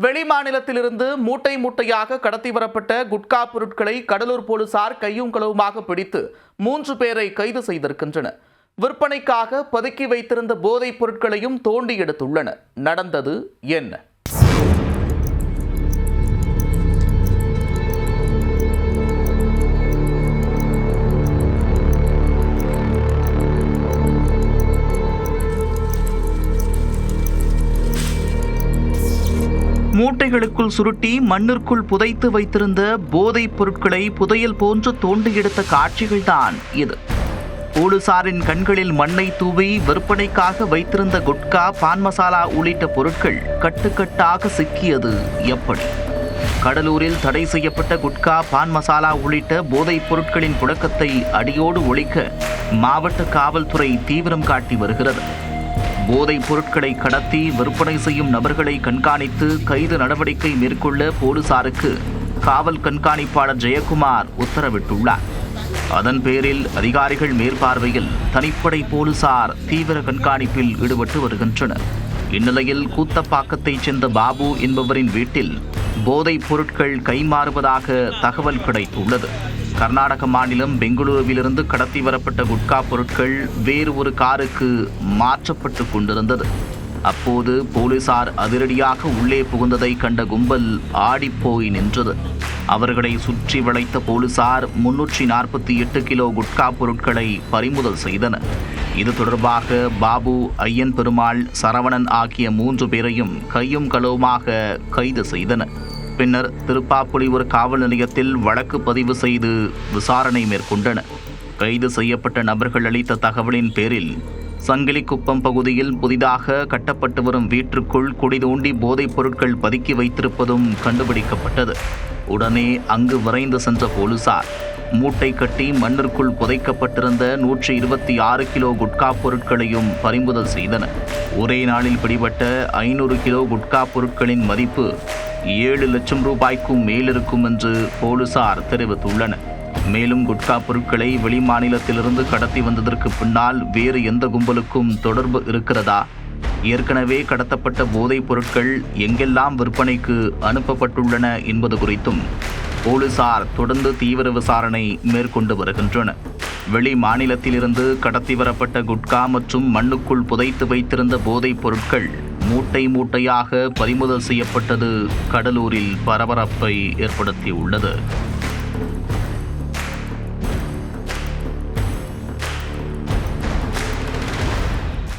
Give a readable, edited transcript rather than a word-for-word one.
வெளி மாநிலத்திலிருந்து மூட்டை மூட்டையாக கடத்தி வரப்பட்ட குட்கா பொருட்களை கடலூர் போலீசார் கையும் களவுமாக பிடித்து 3 பேரை கைது செய்திருக்கின்றனர். விற்பனைக்காக பதுக்கி வைத்திருந்த போதைப் பொருட்களையும் தோண்டி எடுத்துள்ளனர். நடந்தது என்ன? மூட்டைகளுக்குள் சுருட்டி மண்ணிற்குள் புதைத்து வைத்திருந்த போதைப் பொருட்களை புதையல் போன்று தோண்டி எடுத்த காட்சிகள்தான் இது. போலீசாரின் கண்களில் மண்ணை தூவி விற்பனைக்காக வைத்திருந்த குட்கா, பான் மசாலா உள்ளிட்ட பொருட்கள் கட்டுக்கட்டாக சிக்கியது எப்படி? கடலூரில் தடை செய்யப்பட்ட குட்கா, பான் மசாலா உள்ளிட்ட போதைப் பொருட்களின் புழக்கத்தை அடியோடு ஒழிக்க மாவட்ட காவல்துறை தீவிரம் காட்டி வருகிறது. போதைப் பொருட்களை கடத்தி விற்பனை செய்யும் நபர்களை கண்காணித்து கைது நடவடிக்கை மேற்கொள்ள போலீசாருக்கு காவல் கண்காணிப்பாளர் ஜெயக்குமார் உத்தரவிட்டுள்ளார். அதன் பேரில் அதிகாரிகள் மேற்பார்வையில் தனிப்படை போலீசார் தீவிர கண்காணிப்பில் ஈடுபட்டு வருகின்றனர். இந்நிலையில் கூத்தப்பாக்கத்தைச் சேர்ந்த பாபு என்பவரின் வீட்டில் போதைப் பொருட்கள் கைமாறுவதாக தகவல் கிடைத்துள்ளது. கர்நாடக மாநிலம் பெங்களூருவிலிருந்து கடத்தி வரப்பட்ட குட்கா பொருட்கள் வேறு ஒரு காருக்கு மாற்றப்பட்டு கொண்டிருந்தது. அப்போது போலீசார் அதிரடியாக உள்ளே புகுந்ததை கண்ட கும்பல் ஆடிப்போய் நின்றது. அவர்களை சுற்றி வளைத்த போலீசார் 348 கிலோ குட்கா பொருட்களை பறிமுதல் செய்தனர். இது தொடர்பாக பாபு, ஐயன் பெருமாள், சரவணன் ஆகிய 3 பேரையும் கையும் களவுமாக கைது செய்தனர். பின்னர் திருப்பாப்புலியூர் காவல் நிலையத்தில் வழக்கு பதிவு செய்து விசாரணை மேற்கொண்டனர். கைது செய்யப்பட்ட நபர்கள் அளித்த தகவலின் பேரில் சங்கிலிக்குப்பம் பகுதியில் புதிதாக கட்டப்பட்டு வரும் வீட்டிற்குள் குழி தோண்டி போதைப் பொருட்கள் பதுக்கி வைத்திருப்பதும் கண்டுபிடிக்கப்பட்டது. உடனே அங்கு விரைந்து சென்ற போலீசார் மூட்டை கட்டி மண்ணிற்குள் புதைக்கப்பட்டிருந்த 126 கிலோ குட்கா பொருட்களையும் பறிமுதல் செய்தனர். ஒரே நாளில் பிடிபட்ட 500 கிலோ குட்கா பொருட்களின் மதிப்பு 7 லட்சம் ரூபாய்க்கும் மேலிருக்கும் என்று போலீசார் தெரிவித்துள்ளனர். மேலும் குட்கா பொருட்களை வெளிமாநிலத்திலிருந்து கடத்தி வந்ததற்கு பின்னால் வேறு எந்த கும்பலுக்கும் தொடர்பு இருக்கிறதா? ஏற்கனவே கடத்தப்பட்ட போதைப் பொருட்கள் எங்கெல்லாம் விற்பனைக்கு அனுப்பப்பட்டுள்ளன என்பது குறித்தும் போலீசார் தொடர்ந்து தீவிர விசாரணை மேற்கொண்டு வருகின்றனர். வெளி மாநிலத்திலிருந்து கடத்தி வரப்பட்ட குட்கா மற்றும் மண்ணுக்குள் புதைத்து வைத்திருந்த போதைப் பொருட்கள் மூட்டை மூட்டையாக பறிமுதல் செய்யப்பட்டது கடலூரில் பரபரப்பை ஏற்படுத்தியுள்ளது.